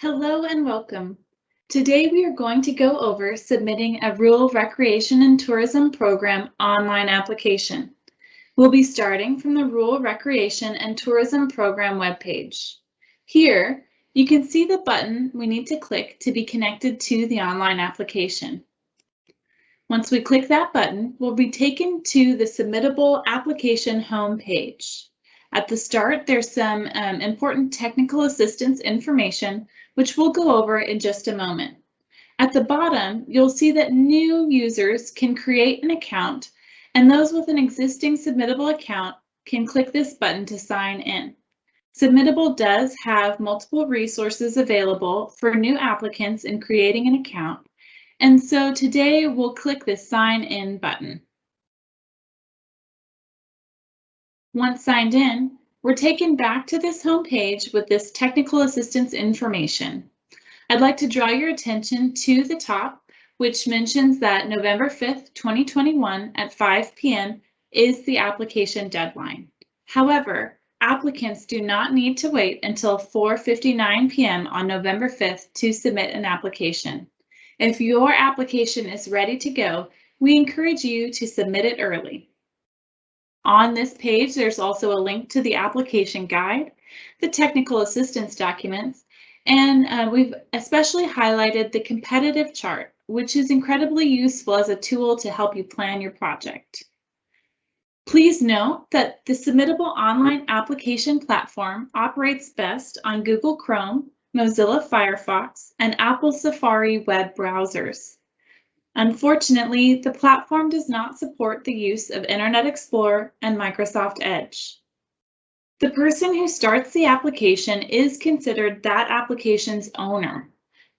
Hello and welcome. Today we are going to go over submitting a Rural Recreation and Tourism Program online application. We'll be starting from the Rural Recreation and Tourism Program webpage. Here, you can see the button we need to click to be connected to the online application. Once we click that button, we'll be taken to the Submittable application homepage. At the start, there's some important technical assistance information, which we'll go over in just a moment. At the bottom, you'll see that new users can create an account, and those with an existing Submittable account can click this button to sign in. Submittable does have multiple resources available for new applicants in creating an account, and so today we'll click the Sign In button. Once signed in, we're taken back to this home page with this technical assistance information. I'd like to draw your attention to the top, which mentions that November 5th, 2021 at 5 p.m. is the application deadline. However, applicants do not need to wait until 4:59 p.m. on November 5th to submit an application. If your application is ready to go, we encourage you to submit it early. On this page, there's also a link to the application guide, the technical assistance documents, and we've especially highlighted the competitive chart, which is incredibly useful as a tool to help you plan your project. Please note that the Submittable online application platform operates best on Google Chrome, Mozilla Firefox, and Apple Safari web browsers. Unfortunately, the platform does not support the use of Internet Explorer and Microsoft Edge. The person who starts the application is considered that application's owner.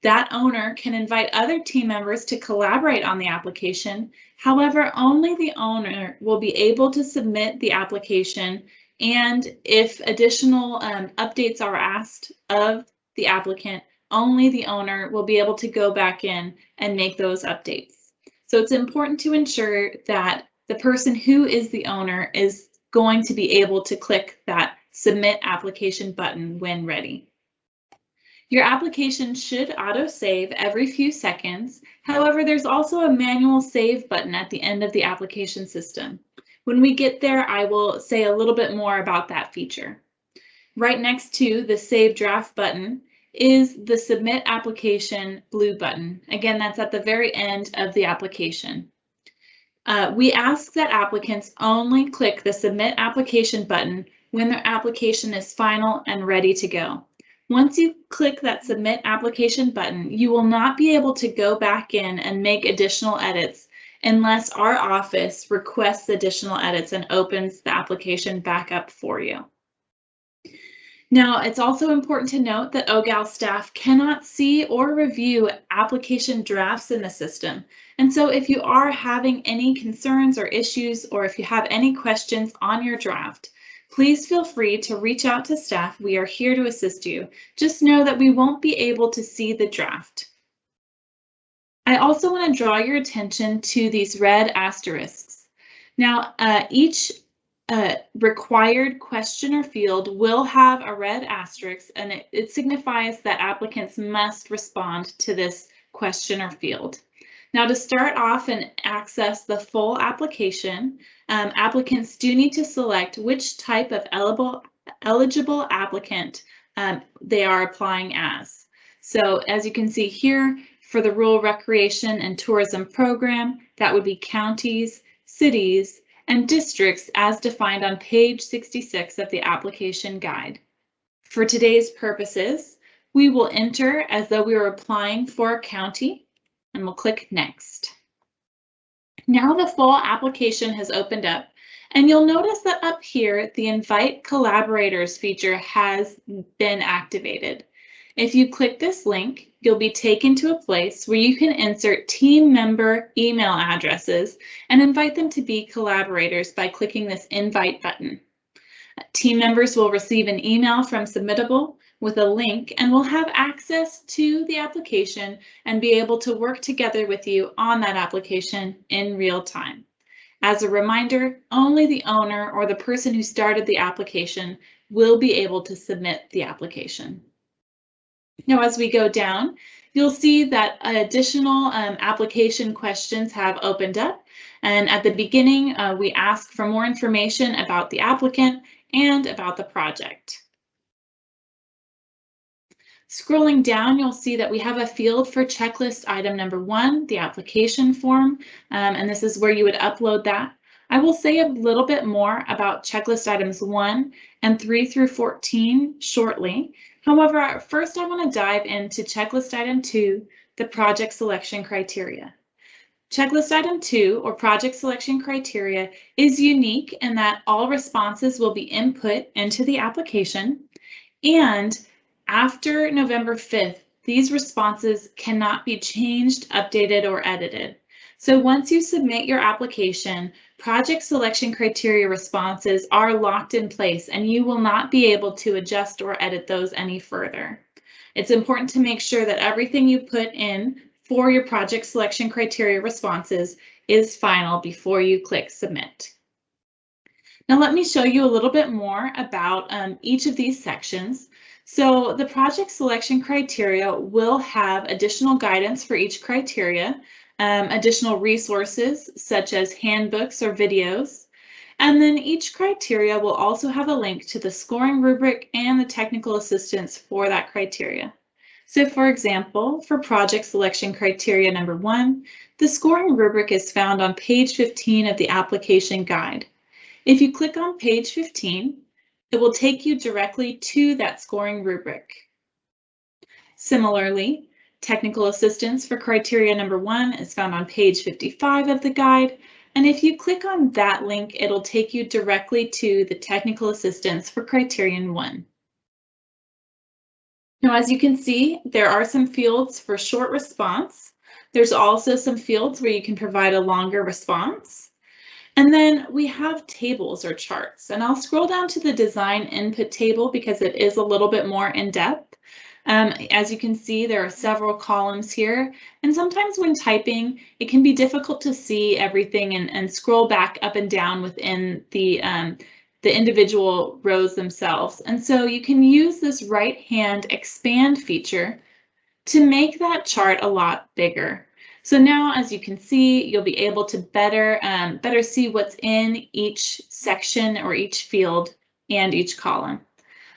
That owner can invite other team members to collaborate on the application. However, only the owner will be able to submit the application, and if additional updates are asked of the applicant, only the owner will be able to go back in and make those updates. So it's important to ensure that the person who is the owner is going to be able to click that Submit Application button when ready. Your application should auto-save every few seconds. However, there's also a manual save button at the end of the application system. When we get there, I will say a little bit more about that feature. Right next to the Save Draft button is the Submit Application blue button. Again, that's at the very end of the application. We ask that applicants only click the Submit Application button when their application is final and ready to go. Once you click that Submit Application button, you will not be able to go back in and make additional edits unless our office requests additional edits and opens the application back up for you. Now, it's also important to note that OGAL staff cannot see or review application drafts in the system. And so if you are having any concerns or issues, or if you have any questions on your draft, please feel free to reach out to staff. We are here to assist you. Just know that we won't be able to see the draft. I also want to draw your attention to these red asterisks. Now, each required question or field will have a red asterisk, and it signifies that applicants must respond to this question or field. Now, to start off and access the full application, applicants do need to select which type of eligible applicant they are applying as. So as you can see here, for the Rural Recreation and Tourism Program, that would be counties, cities, and districts as defined on page 66 of the application guide. For today's purposes, we will enter as though we were applying for a county, and we'll click Next. Now the full application has opened up, and you'll notice that up here, the Invite Collaborators feature has been activated. If you click this link, you'll be taken to a place where you can insert team member email addresses and invite them to be collaborators by clicking this Invite button. Team members will receive an email from Submittable with a link and will have access to the application and be able to work together with you on that application in real time. As a reminder, only the owner or the person who started the application will be able to submit the application. Now, as we go down, you'll see that additional application questions have opened up. And at the beginning, we ask for more information about the applicant and about the project. Scrolling down, you'll see that we have a field for checklist item number 1, the application form, and this is where you would upload that. I will say a little bit more about checklist items 1 and 3 through 14 shortly. However, first I want to dive into checklist item 2, the project selection criteria. Checklist item 2, or project selection criteria, is unique in that all responses will be input into the application, and after November 5th, these responses cannot be changed, updated, or edited. So once you submit your application, project selection criteria responses are locked in place and you will not be able to adjust or edit those any further. It's important to make sure that everything you put in for your project selection criteria responses is final before you click submit. Now let me show you a little bit more about each of these sections. So the project selection criteria will have additional guidance for each criteria, additional resources such as handbooks or videos, and then each criteria will also have a link to the scoring rubric and the technical assistance for that criteria. So for example, for project selection criteria number 1, the scoring rubric is found on page 15 of the application guide. If you click on page 15, it will take you directly to that scoring rubric. Similarly, technical assistance for criteria number 1 is found on page 55 of the guide, and if you click on that link, it'll take you directly to the technical assistance for criterion 1. Now, as you can see, there are some fields for short response. There's also some fields where you can provide a longer response. And then we have tables or charts, and I'll scroll down to the design input table because it is a little bit more in depth. As you can see, there are several columns here, and sometimes when typing, it can be difficult to see everything and scroll back up and down within the individual rows themselves. And so you can use this right-hand expand feature to make that chart a lot bigger. So now, as you can see, you'll be able to better see what's in each section or each field and each column.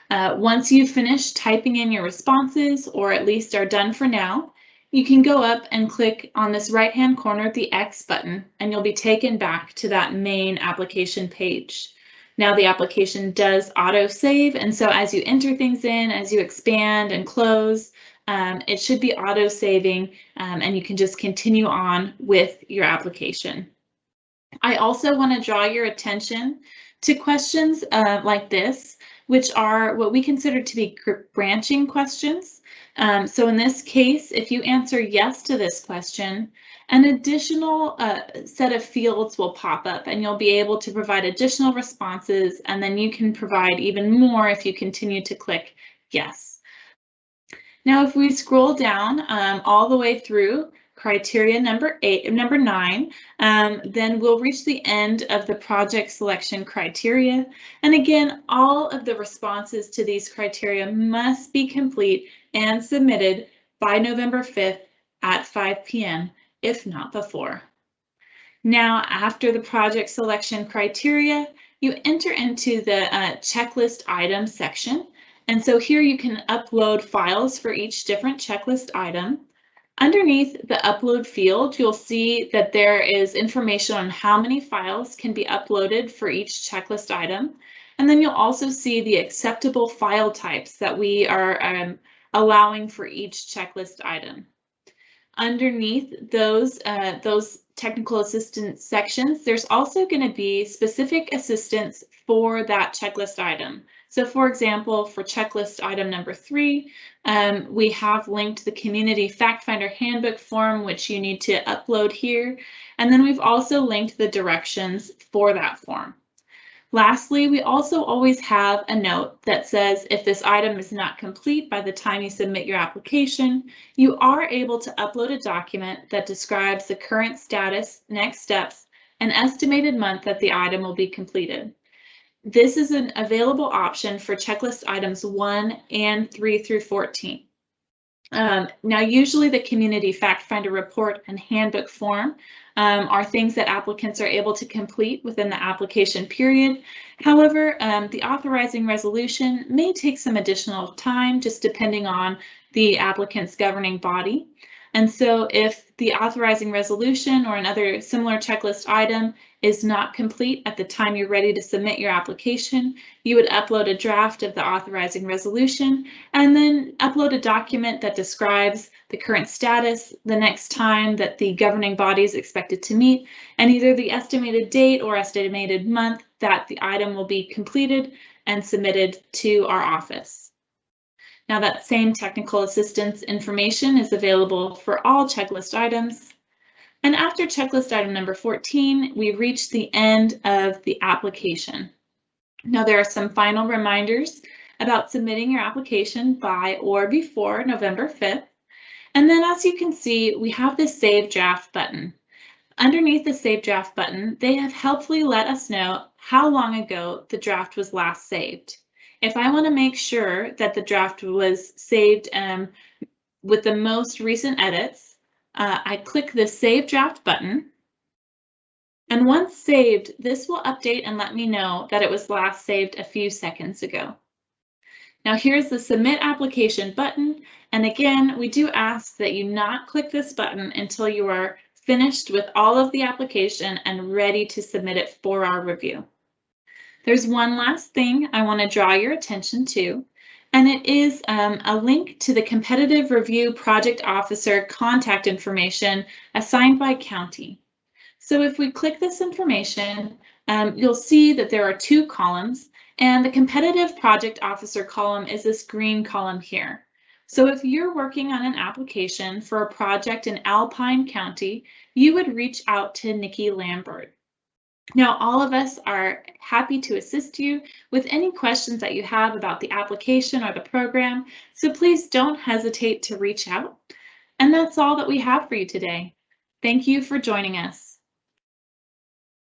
Once you've finished typing in your responses, or at least are done for now, you can go up and click on this right-hand corner, the X button, and you'll be taken back to that main application page. Now the application does auto-save, and so as you enter things in, as you expand and close, it should be auto-saving, and you can just continue on with your application. I also want to draw your attention to questions like this, which are what we consider to be branching questions. So in this case, if you answer yes to this question, an additional set of fields will pop up and you'll be able to provide additional responses, and then you can provide even more if you continue to click yes. Now, if we scroll down all the way through criteria number 9, then we'll reach the end of the project selection criteria. And again, all of the responses to these criteria must be complete and submitted by November 5th at 5 p.m., if not before. Now, after the project selection criteria, you enter into the checklist item section. And so here you can upload files for each different checklist item. Underneath the upload field, you'll see that there is information on how many files can be uploaded for each checklist item. And then you'll also see the acceptable file types that we are allowing for each checklist item. Underneath those technical assistance sections, there's also going to be specific assistance for that checklist item. So for example, for checklist item number 3, we have linked the Community Fact Finder Handbook form, which you need to upload here. And then we've also linked the directions for that form. Lastly, we also always have a note that says if this item is not complete by the time you submit your application, you are able to upload a document that describes the current status, next steps, and estimated month that the item will be completed. This is an available option for checklist items 1 and 3 through 14. Now, usually the community fact finder report and handbook form are things that applicants are able to complete within the application period. However, the authorizing resolution may take some additional time, just depending on the applicant's governing body. And so if the authorizing resolution or another similar checklist item is not complete at the time you're ready to submit your application, you would upload a draft of the authorizing resolution and then upload a document that describes the current status, the next time that the governing body is expected to meet, and either the estimated date or estimated month that the item will be completed and submitted to our office. Now, that same technical assistance information is available for all checklist items. And after checklist item number 14, we reach the end of the application. Now, there are some final reminders about submitting your application by or before November 5th. And then, as you can see, we have the Save Draft button. Underneath the Save Draft button, they have helpfully let us know how long ago the draft was last saved. If I want to make sure that the draft was saved with the most recent edits, I click the Save Draft button. And once saved, this will update and let me know that it was last saved a few seconds ago. Now here's the Submit Application button. And again, we do ask that you not click this button until you are finished with all of the application and ready to submit it for our review. There's one last thing I want to draw your attention to, and it is a link to the Competitive Review Project Officer contact information assigned by county. So if we click this information, you'll see that there are two columns, and the Competitive Project Officer column is this green column here. So if you're working on an application for a project in Alpine County, you would reach out to Nikki Lambert. Now, all of us are happy to assist you with any questions that you have about the application or the program, so please don't hesitate to reach out. And that's all that we have for you today. Thank you for joining us.